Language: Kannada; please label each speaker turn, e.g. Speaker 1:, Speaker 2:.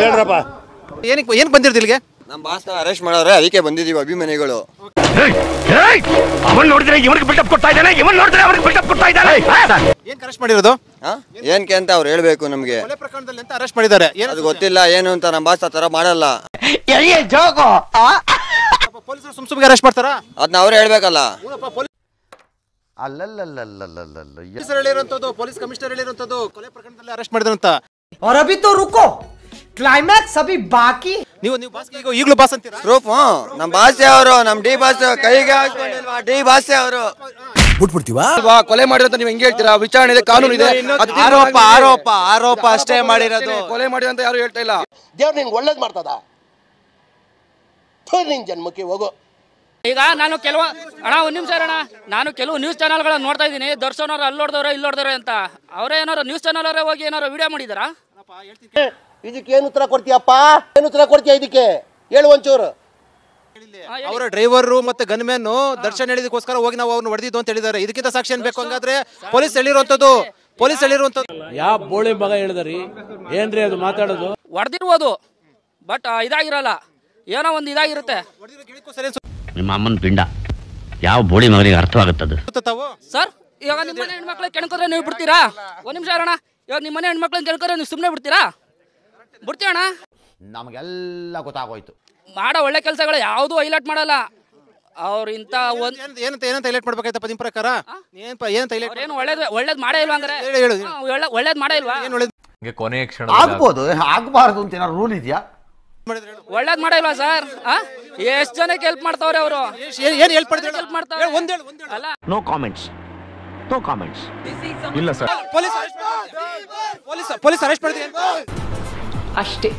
Speaker 1: ಹೇಳ್ರಪ್ಪ.
Speaker 2: ಏನ್ ಬಂದಿರ್ತಿ ಇಲ್ಲಿಗೆ?
Speaker 3: ನಮ್ಮ ಬಾಸ್ನ ಅರೆಸ್ಟ್ ಮಾಡವ್ರೆ, ಅದಕ್ಕೆ ಬಂದಿದೀವಿ ಅಭಿಮಾನಿಗಳು.
Speaker 1: ಅವನ್ ನೋಡಿದ್ರೆ ಇವನಿಗೆ ಬಿಲ್ಡಪ್ ಕೊಡ್ತಾ ಇದ್ದಾನೆ, ಇವನ್ ನೋಡಿದ್ರೆ ಅವನಿಗೆ ಬಿಲ್ಡಪ್ ಕೊಡ್ತಾ ಇದ್ದಾನೆ.
Speaker 2: ಏನ್ ಅರೆಸ್ಟ್ ಮಾಡಿರೋದು?
Speaker 3: ಏನ್ಕೆ ಅಂತ ಅವ್ರು ಹೇಳ್ಬೇಕು ನಮ್ಗೆ.
Speaker 2: ಕೊಲೆ ಪ್ರಕರಣದಲ್ಲಿ ಅಂತ ಅರೆಸ್ಟ್ ಮಾಡಿದ್ದಾರೆ.
Speaker 3: ಅದು ಗೊತ್ತಿಲ್ಲ ಏನು ಅಂತ. ನಮ್ಮ ಬಾಸ್ ಆ ತರ ಮಾಡಲ್ಲ.
Speaker 2: ಪೊಲೀಸರು ಸುಮ್ಸುಮ್ಗೆ ಅರೆಸ್ಟ್ ಮಾಡ್ತಾರಾ?
Speaker 3: ಅದನ್ನ ಅವ್ರು ಹೇಳ್ಬೇಕಲ್ಲ.
Speaker 2: ಪೊಲೀಸರು ಹೇಳಿರುವಂತದ್ದು, ಪೊಲೀಸ್ ಕಮಿಷನರ್ ಹೇಳಿರುವಂತದ್ದು ಕೊಲೆ ಪ್ರಕರಣದಲ್ಲಿ ಅರೆಸ್ಟ್ ಮಾಡಿದ್ರಂತ.
Speaker 4: और अभी तो रुको, क्लाइमैक्स अभी बाकी.
Speaker 2: ನೀವು ಬಾಸ್ ಈಗಲೂ ಬಾಸ್ ಅಂತೀರಾ?
Speaker 3: ಪ್ರೂಫ್ ನಮ್ಮ ಬಾಸ್ ಅವರು, ನಮ್ಮ ಡಿ ಬಾಸ್ ಕೈಗೆ ಹಾಕೊಂಡಿಲ್ವಾ? ಡಿ ಬಾಸ್ ಅವರು
Speaker 5: ಬಿಟ್ಬಿಡ್ತೀವಾ?
Speaker 6: ಕೊಲೆ ಮಾಡಿರೋ ನೀವು ಹೆಂಗೆ ಹೇಳ್ತೀರಾ? ವಿಚಾರಣೆ ಇದೆ, ಕಾನೂನು ಇದೆ.
Speaker 5: ಆರೋಪ ಅಷ್ಟೇ ಮಾಡಿರೋದು.
Speaker 6: ಕೊಲೆ ಮಾಡಿರೋ ಅಂತ ಯಾರು ಹೇಳ್ತಾ ಇಲ್ಲ.
Speaker 7: ದೇವ್ರು ನಿಂಗೆ ಒಳ್ಳೇದು ಮಾಡ್ತದ? ನಿನ್ ಜನ್ಮಕ್ಕೆ ಹೋಗೋ.
Speaker 8: ಈಗ ನಾನು ಒಂದ್ ನಿಮಿಷ ಅಣ್ಣ, ನಾನು ಕೆಲವು ನ್ಯೂಸ್ ಚಾನಲ್ಗಳನ್ನ ನೋಡ್ತಾ ಇದ್ದೀನಿ. ದರ್ಶನ್ ಅವ್ರು ಅಲ್ಲಿ ನೋಡಿದವ್ರೆ ಇಲ್ಲಿ ನೋಡಿದವ್ರೆ ಅಂತ. ಅವರೇ ಏನಾರು ನ್ಯೂಸ್ ಚಾನಲ್ ಅವರೇ ಹೋಗಿ ಏನಾರು ವಿಡಿಯೋ ಮಾಡಿದಾರಾ?
Speaker 7: ಇದಕ್ಕೆ ಏನು ಉತ್ತರ ಕೊಡ್ತೀಯಪ್ಪ? ಏನು ಉತ್ತರ ಕೊಡ್ತೀಯ ಇದಕ್ಕೆ? ಹೇಳು ಒಂಚೂರು.
Speaker 2: ಅವರ ಡ್ರೈವರ್ ಮತ್ತೆ ಗನ್ಮ್ಯಾನ್ ದರ್ಶನ್ ಹೇಳಿದಕ್ಕೋಸ್ಕರ ಹೋಗಿ ನಾವು ಅವ್ರನ್ನ ಹೊಡೆದಿದ್ದು ಅಂತ ಹೇಳಿದ್ದಾರೆ. ಇದಕ್ಕಿಂತ ಸಾಕ್ಷಿ ಏನ್ ಬೇಕು? ಹಂಗಾದ್ರೆ ಪೊಲೀಸ್ ಹೇಳಿರುವಂತದ್ದು
Speaker 5: ಯಾವ ಬೋಳಿ ಮಗ ಹೇಳಿದ್ರಿ? ಏನ್ರಿ ಅದು ಮಾತಾಡೋದು?
Speaker 8: ಹೊಡೆದಿರ್ಬೋದು, ಬಟ್ ಇದಾಗಿರಲ್ಲ, ಏನೋ ಒಂದು ಇದಾಗಿರುತ್ತೆ.
Speaker 9: ನಿಮ್ಮ ಅಮ್ಮನ ಪಿಂಡ ಯಾವ ಬೋಳಿ ಮಗನಿಗೆ ಅರ್ಥವಾಗುತ್ತದೆ
Speaker 8: ಸರ್? ಇವಾಗ ನಿಮ್ಮ ಮನೆ ಹೆಣ್ಮಕ್ಳು ಕೆಣಕಿದ್ರೆ ನೀವು ಬಿಡ್ತೀರಾ? ಒಂದ್ ನಿಮಿಷ ಅಣ್ಣ, ಇವಾಗ ನಿಮ್ಮ ಮನೆ ಹೆಣ್ಮಕ್ಳನ್ನ ಕೆಣಕಿದ್ರೆ ನೀವು ಸುಮ್ಮನೆ ಬಿಡ್ತೀರಾ? ಬಿಡ್ತೀವಣ್ಣ.
Speaker 5: ನಮಗೆಲ್ಲ ಗೊತ್ತಾಗೋಯ್ತು.
Speaker 8: ಮಾಡೋ ಒಳ್ಳೆ ಕೆಲಸಗಳು ಯಾವುದು ಹೈಲೈಟ್ ಮಾಡಲ್ಲ ಅವ್ರು. ಇಂತ
Speaker 2: ಏನಂತ ಹೈಲೈಟ್ ಮಾಡ್ಬೇಕಾಯ್ತಪ್ಪ ನಿಮ್ ಪ್ರಕಾರ?
Speaker 8: ಏನು ಒಳ್ಳೇದ್ ಮಾಡೇ ಇಲ್ವಾ? ಅಂದ್ರೆ ಒಳ್ಳೇದ್ ಮಾಡೇ ಇಲ್ವಾ?
Speaker 10: ಕೊನೆಯ ಕ್ಷಣ
Speaker 5: ಆಗ್ಬೋದು, ಆಗ್ಬಾರ್ದು ಅಂತ ಏನಾದ್ರು ರೂಲ್ ಇದೆಯಾ?
Speaker 8: ಒಳ್ಳೇದ್ ಮಾಡೇ ಇಲ್ವಾ ಸರ್? ಎಷ್ಟ್ ಜನಕ್ಕೆ ಹೆಲ್ಪ್ ಮಾಡ್ತಾವ್ರೆ ಅವರು.
Speaker 2: ಏನ್ ಹೆಲ್ಪ್ ಮಾಡ್ತಾರೆ?
Speaker 9: No comments.
Speaker 2: ಇಲ್ಲ ಸರ್. ಪೊಲೀಸ್ ಅರೆಸ್ಟ್ ಮಾಡಿದ್ರೆ
Speaker 4: ಅಷ್ಟೇ.